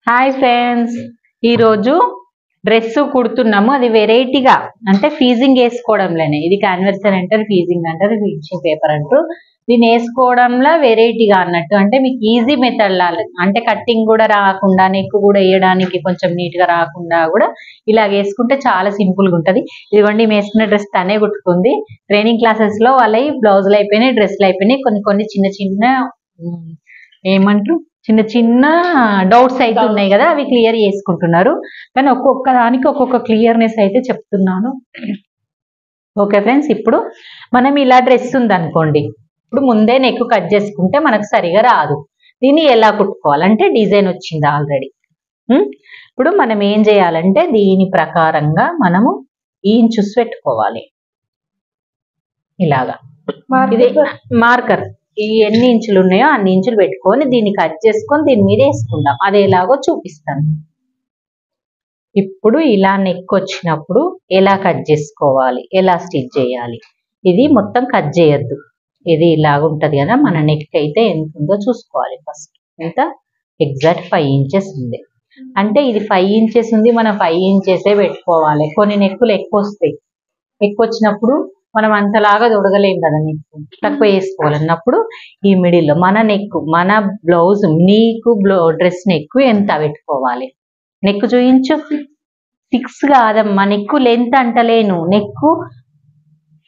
Hi friends, ఈరోజు dress కుడుతున్నాము. అది వెరైటీగా అంటే ఫీజింగ్ వేసుకోవడంలోనే. ఇది క్యాన్వర్స్ అని అంటారు, ఫీజింగ్ అంటారు, ఫినిషింగ్ పేపర్ అంటారు. దీన్ని వేసుకోవడంలో వెరైటీగా అన్నట్టు, అంటే మీకు ఈజీ మెథడ్ లాగా, అంటే కట్టింగ్ కూడా రాకుండా, నెక్ కూడా వేయడానికి కొంచెం నీట్ గా రాకుండా కూడా ఇలా వేసుకుంటే చాలా సింపుల్ గా ఉంటది. ఇదిగోండి, వేసుకున్న డ్రెస్ తనే కుట్టుకుంది. ట్రైనింగ్ క్లాసెస్ లో వాళ్ళవి బ్లౌజులు అయిపోయినాయి, డ్రెస్సులు అయిపోయినాయి. కొన్ని కొన్ని చిన్న చిన్న ఏమంటారు, చిన్న చిన్న డౌట్స్ అయితే ఉన్నాయి కదా, అవి క్లియర్ చేసుకుంటున్నారు. కానీ ఒక్కొక్క దానికి ఒక్కొక్క క్లియర్నెస్ అయితే చెప్తున్నాను. ఓకే ఫ్రెండ్స్, ఇప్పుడు మనం ఇలా డ్రెస్ ఉంది అనుకోండి, ఇప్పుడు ముందే నెక్ కట్ చేసుకుంటే మనకు సరిగా రాదు. దీన్ని ఎలా కుట్టుకోవాలంటే డిజైన్ వచ్చింది ఆల్రెడీ. ఇప్పుడు మనం ఏం చేయాలంటే దీని ప్రకారంగా మనము ఇంచుస్ పెట్టుకోవాలి. ఇలాగా ఇది మార్కర్, ఈ ఎన్ని ఇంచులు ఉన్నాయో అన్ని ఇంచులు పెట్టుకొని దీన్ని కట్ చేసుకొని దీని మీద వేసుకుందాం. అది ఎలాగో చూపిస్తాను. ఇప్పుడు ఇలా నెక్ వచ్చినప్పుడు ఎలా కట్ చేసుకోవాలి, ఎలా స్టిచ్ చేయాలి, ఇది మొత్తం కట్ చేయొద్దు. ఇది ఇలాగ ఉంటది కదా, మన నెక్ అయితే ఎంత ఉందో చూసుకోవాలి. ఫస్ట్ ఎంత, ఎగ్జాక్ట్ 5 ఇంచెస్ ఉంది అంటే ఇది 5 ఇంచెస్ ఉంది, మనం 5 ఇంచెసే పెట్టుకోవాలి. కొన్ని నెక్కులు ఎక్కువ వస్తాయి, ఎక్కువ వచ్చినప్పుడు మనం అంతలాగా తొడగలేం కదా, నెక్ తక్కువ వేసుకోవాలన్నప్పుడు ఈ మిడిల్లో మన నెక్, మన బ్లౌజ్, నీకు డ్రెస్ నెక్ ఎంత పెట్టుకోవాలి. నెక్ చూయించు. 6 కాదమ్మా, నెక్ లెంత్ అంటలేను, నెక్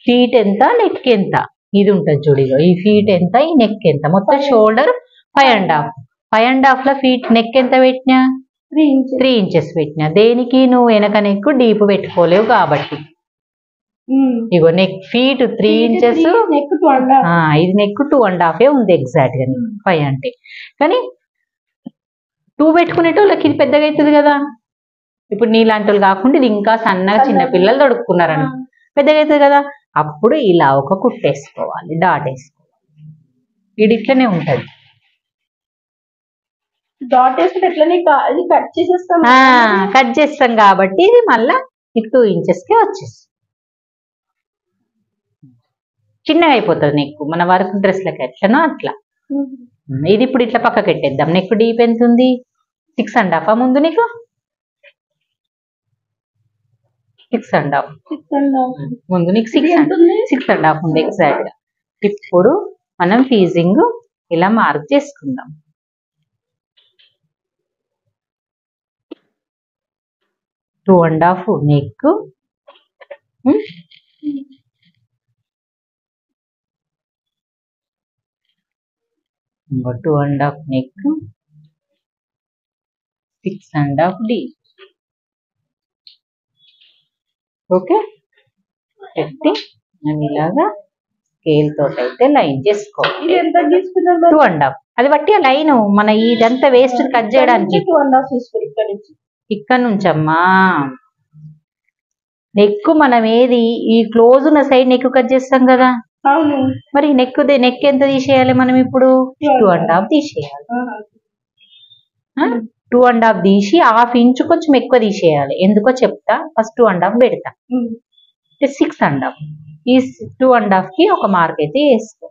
ఫీట్ ఎంత, నెక్ ఎంత, ఇది ఉంటుంది చూడిగో. ఈ ఫీట్ ఎంత, ఈ నెక్ ఎంత, మొత్తం షోల్డర్ 5.5. 5.5 లో ఫీట్ నెక్ ఎంత పెట్టినా 3 ఇంచెస్ పెట్టినా. దేనికి, నువ్వు వెనక నెక్ డీప్ పెట్టుకోలేవు కాబట్టి. ఇగో నెక్ ఫీట్ 3 ఇంచెస్, ఇది నెక్ 2.5 ఉంది ఎగ్జాక్ట్ గా. 5 అంటే కానీ 2 పెట్టుకునేటోళ్ళకి ఇది పెద్దగా అవుతుంది కదా. ఇప్పుడు నీలాంటి వాళ్ళు కాకుండా ఇది ఇంకా సన్నగా చిన్న పిల్లలు తొడుక్కున్నారని పెద్దగా అవుతుంది కదా. అప్పుడు ఇలా ఒక కుట్టేసుకోవాలి, డాట్ వేసుకోవాలి. ఇది ఇట్లనే ఉంటది. డాట్ వేసుకుంటే ఎట్లనే కట్ చేసేస్తాం, కట్ చేస్తాం కాబట్టి ఇది మళ్ళా 2 ఇంచెస్ కి వచ్చేస్తుంది. చిన్నగా అయిపోతుంది నెక్, మన వర్క్ డ్రెస్లకి ఎట్లనో అట్లా. ఇది ఇప్పుడు ఇట్లా పక్కకి పెట్టేద్దాం. నెక్ డీప్ ఎంత ఉంది, 6.5 ముందు నీకు 6.5 ముందు నీకు 6.5 ఉంది ఎగ్జాక్ట్ గా. ఇప్పుడు మనం ఫీజింగ్ ఇలా మార్క్ చేసుకుందాం. Two and half neck, 2.5 neck, 6.5 D. Okay, పెట్టి మనం ఇలాగా స్కేల్ తోటి అయితే లైన్ చేసుకోవాలి. 2.5 అది బట్టి ఆ లైన్ మన ఇదంతా వేస్ట్ కట్ చేయడానికి. 2.5 ఇక్కడ నుంచమ్మా నెక్ మనం ఏది ఈ క్లోజ్ ఉన్న సైడ్ నెక్ కట్ చేస్తాం కదా. అవును, మరి నెక్ ఎంత తీసేయాలి మనం ఇప్పుడు, 2.5 తీసేయాలి. 2.5 తీసి 1/2 ఇంచు కొంచెం ఎక్కువ తీసేయాలి. ఎందుకో చెప్తా, ఫస్ట్ 2.5 పెడతా, 6.5. ఈ 2.5 కి ఒక మార్క్ అయితే వేసుకో.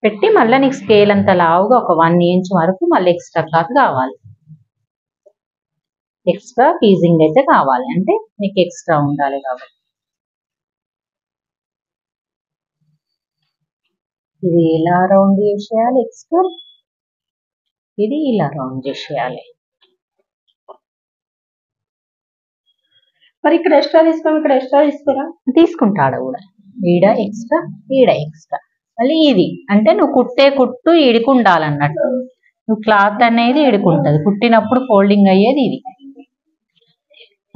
పెట్టి మళ్ళీ నీకు స్కేల్ అంత లావుగా ఒక 1 ఇంచ్ వరకు మళ్ళీ ఎక్స్ట్రా క్లాత్ కావాలి. ఎక్స్ట్రా ఫీజింగ్ అయితే కావాలి, అంటే నీకు ఎక్స్ట్రా ఉండాలి కాబట్టి. ఇది ఇలా రౌండ్ చేసేయాలి ఎక్స్ట్రా, ఇది ఇలా రౌండ్ చేసేయాలి. మరి ఇక్కడ ఎక్స్ట్రా తీసుకో, ఇక్కడ ఎక్స్ట్రా తీసుకోరా, తీసుకుంటాడు కూడా. ఈడ ఎక్స్ట్రా, ఈడ ఎక్స్ట్రా, మళ్ళీ ఇది అంటే నువ్వు కుట్టే కుట్టు ఈడికి ఉండాలన్నట్టు. నువ్వు క్లాత్ అనేది ఈడుకుంటుంది, కుట్టినప్పుడు ఫోల్డింగ్ అయ్యేది ఇది.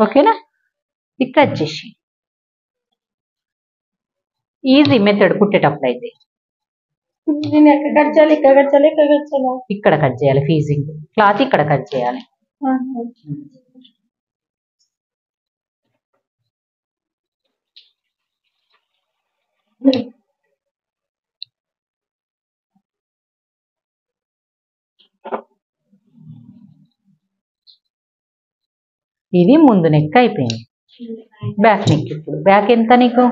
ఓకేనా, ఇక్కడ వచ్చేసి ఈజీ మెథడ్ కుట్టేటప్పుడు అయితే. నేను ఎక్కడ కట్ చేయాలి, ఇక్కడ కట్ చేయాలి, ఇక్కడ కట్ చేయాలి, ఇక్కడ కట్ చేయాలి. ఫీజింగ్ క్లాత్ ఇక్కడ కట్ చేయాలి. ఇది ముందు నెక్ అయిపోయింది. బ్యాక్ నెక్, ఇప్పుడు బ్యాక్ ఎంత నీకు,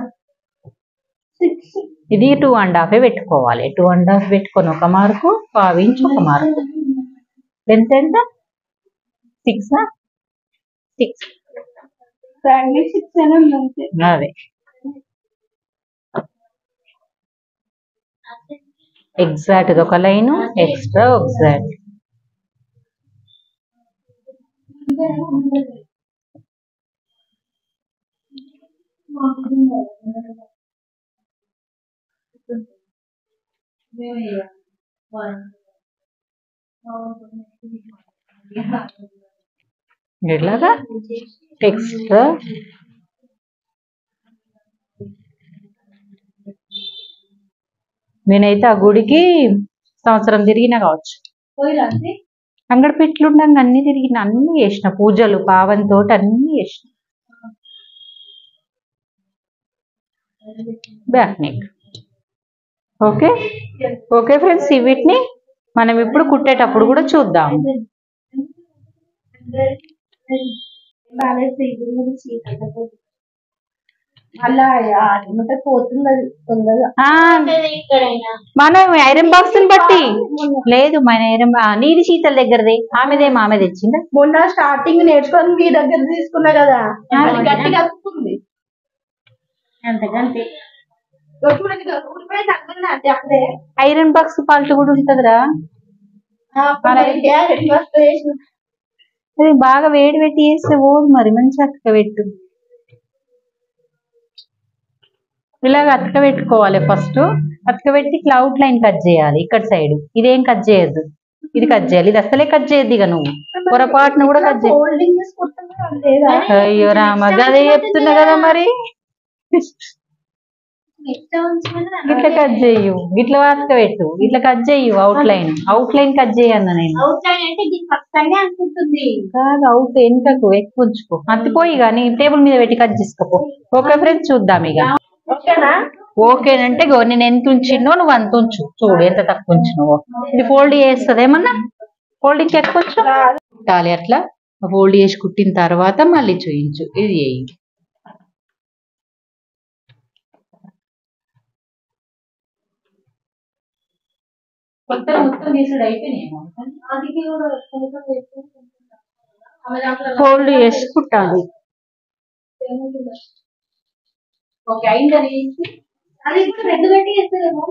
ఇది 2.5 పెట్టుకోవాలి. 2.5 పెట్టుకొని ఒక మార్కు, 1/2 ఇంచ్ ఒక మార్కు. లెంత్ ఎంత 6 ట్రయాంగిల్ 6 అని ఉంది అంతే. అదే ఎగ్జాక్ట్ ఒక లైన్ ఎక్స్ట్రా ఎగ్జాక్ట్. ఎట్లాగా ఎక్స్ట్రా నేనైతే ఆ గుడికి సంవత్సరం తిరిగినా కావచ్చు. అంగడి పెట్లుండగా అన్ని తిరిగిన, అన్ని చేసిన పూజలు పావంతో అన్ని చేసిన. Back neck. Okay okay friends, వీటిని మనం ఇప్పుడు కుట్టేటప్పుడు కూడా చూద్దాం. మనం ఐరన్ బాక్స్ బట్టి లేదు, మన ఐరన్ నీది శీతల దగ్గరది ఆమెదేమో ఆమె తెచ్చిందా. మొన్న స్టార్టింగ్ నేర్చుకొని మీ దగ్గర తీసుకున్నా కదా, గట్టిగా వస్తుంది. ఐరన్ బాక్స్ ఫాల్ట్ కూడా ఉంటదిరా. అది బాగా వేడి పెట్టి చేస్తే పోదు మరి, మంచి అతక పెట్టు. ఇలాగ అతక పెట్టుకోవాలి. ఫస్ట్ అతక పెట్టి క్లౌడ్ లైన్ కట్ చేయాలి ఇక్కడ సైడ్. ఇదేం కట్ చేయొద్దు, ఇది కట్ చేయాలి. ఇది అసలే కట్ చేయొద్దు ఇక నువ్వు పొరపాటును కూడా కట్ చేయాలి. అయ్యో రామ, గదే చెప్తున్నా కదా మరి. ఇట్లా కట్ చేయు, ఇట్లా అతక పెట్టు, ఇట్లా కట్ చేయు. అవుట్ లైన్ కట్ చేయన్న నేను కాదు. అవుట్ వెనుకకు ఎక్కువ ఉంచుకో, అత్తిపోయి కానీ టేబుల్ మీద పెట్టి కట్ చేసుకోపో. ఓకే ఫ్రెండ్స్, చూద్దాం ఇక. ఓకేనంటే నేను ఎంత ఉంచినో నువ్వు అంత ఉంచు. చూడు ఎంత తక్కువ ఉంచినవో. ఇది ఫోల్డ్ చేస్తుంది ఏమన్నా, ఫోల్డింగ్ ఎక్కువ కుట్టాలి. అట్లా ఫోల్డ్ చేసి కుట్టిన తర్వాత మళ్ళీ చూయించు. ఇది చేయి. మొత్తం తీసుడు అయిపోయినాయేమో. ఫోల్డ్ చేసి కుట్టాలి. ఓకే అయిందని అది కూడా రెండు గంటలు చేస్తారేమో.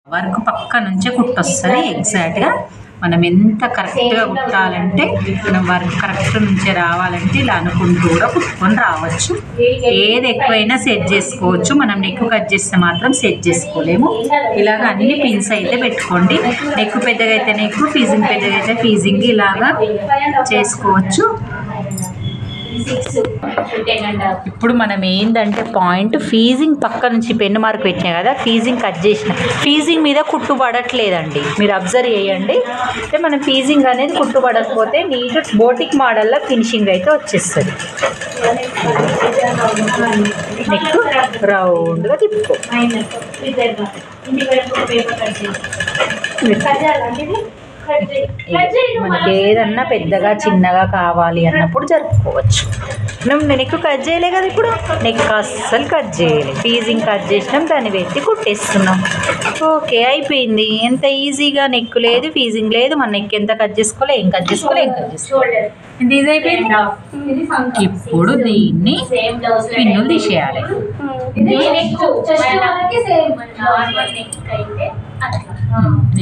వర్క్ పక్క నుంచే కుట్టొస్తుంది ఎగ్జాక్ట్గా. మనం ఎంత కరెక్ట్గా కుట్టాలంటే, మనం వర్క్ కరెక్ట్ నుంచే రావాలంటే ఇలా అనుకుంటూ కూడా కుట్టుకొని రావచ్చు. ఏది ఎక్కువైనా సెట్ చేసుకోవచ్చు. మనం నెక్ కట్ చేస్తే మాత్రం సెట్ చేసుకోలేము. ఇలాగ అన్ని పిన్స్ అయితే పెట్టుకోండి. నెక్ పెద్దగా అయితే నెక్, ఫీజింగ్ పెద్దగా అయితే ఫీజింగ్, ఇలాగా చేసుకోవచ్చు. ఇప్పుడు మనం ఏంటంటే పాయింట్ ఫీజింగ్ పక్క నుంచి పెన్ను మార్క్ పెట్టినా కదా, ఫీజింగ్ కట్ చేసిన ఫీజింగ్ మీద కుట్టు పడట్లేదండి. మీరు అబ్జర్వ్ చేయండి. అంటే మనం ఫీజింగ్ అనేది కుట్టు పడకపోతే నీట్ బోటిక్ మోడల్లో ఫినిషింగ్ అయితే వచ్చేస్తుంది. నెక్ రౌండ్గా తిప్పుకో. మనకి ఏదన్నా పెద్దగా చిన్నగా కావాలి అన్నప్పుడు జరుపుకోవచ్చు. మేము నెక్ కట్ చేయలే కదా, ఇప్పుడు నెక్ అస్సలు కట్ చేయలేదు. ఫీజింగ్ కట్ చేసినాం, దాన్ని పెట్టి కుట్టేస్తున్నాం. ఓకే అయిపోయింది. ఎంత ఈజీగా. నెక్ లేదు, ఫీజింగ్ లేదు, మన నెక్ ఎంత కట్ చేసుకోలే, ఏం కట్ చేసుకోలే, ఏం కట్ చేసుకోలే, ఎంత ఈజీ అయిపోయింది. ఇప్పుడు దీన్ని పిన్నులు తీసేయాలి.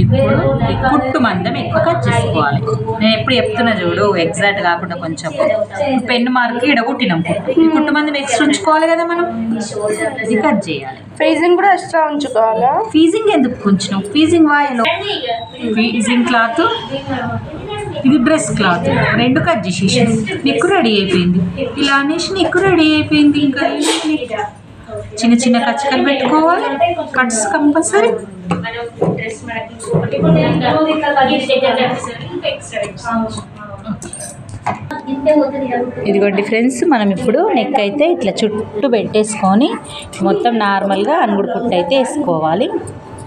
ఇప్పుడు కుట్టు మందం ఎక్కువ కట్ చేసుకోవాలి. నేను ఎప్పుడు చెప్తున్నా చూడు, ఎగ్జాక్ట్ కాకుండా కొంచెం పెన్ను మార్క్ ఇడగొట్టినాం. ఈ కుట్టు మందం ఎక్స్ట్రా ఉంచుకోవాలి కదా మనం, ఇది కట్ చేయాలి. ఫీజింగ్ కూడా ఎక్స్ట్రా ఉంచుకోవాలా? ఫీజింగ్ ఎందుకు ఉంచినాం? ఫీజింగ్ వాయిలో ఫీజింగ్ క్లాత్, ఇది డ్రెస్ క్లాత్, రెండు కట్ చేసేసి నెక్ రెడీ అయిపోయింది. ఇలా అనేసి నెక్ రెడీ అయిపోయింది. ఇంకా చిన్న చిన్న కచ్చకలు పెట్టుకోవాలి. Cuts compulsory. ఇదిగోండి ఫ్రెండ్స్, మనం ఇప్పుడు నెక్ అయితే ఇట్లా చుట్టూ పెట్టేసుకొని మొత్తం నార్మల్గా అనుగుడు కుట్టు అయితే వేసుకోవాలి.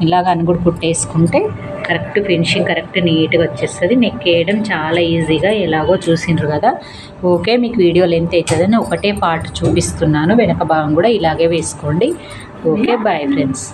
ఇలాగ అనుగుడు కుట్టు వేసుకుంటే కరెక్ట్ ఫినిషింగ్ కరెక్ట్ నీట్గా వచ్చేస్తుంది. నెక్ వేయడం చాలా ఈజీగా ఎలాగో చూసిండ్రు కదా. ఓకే, మీకు వీడియో లెంత్ అవుతుందని ఒకటే పార్ట్ చూపిస్తున్నాను, వెనక భాగం కూడా ఇలాగే వేసుకోండి. Okay, bye friends.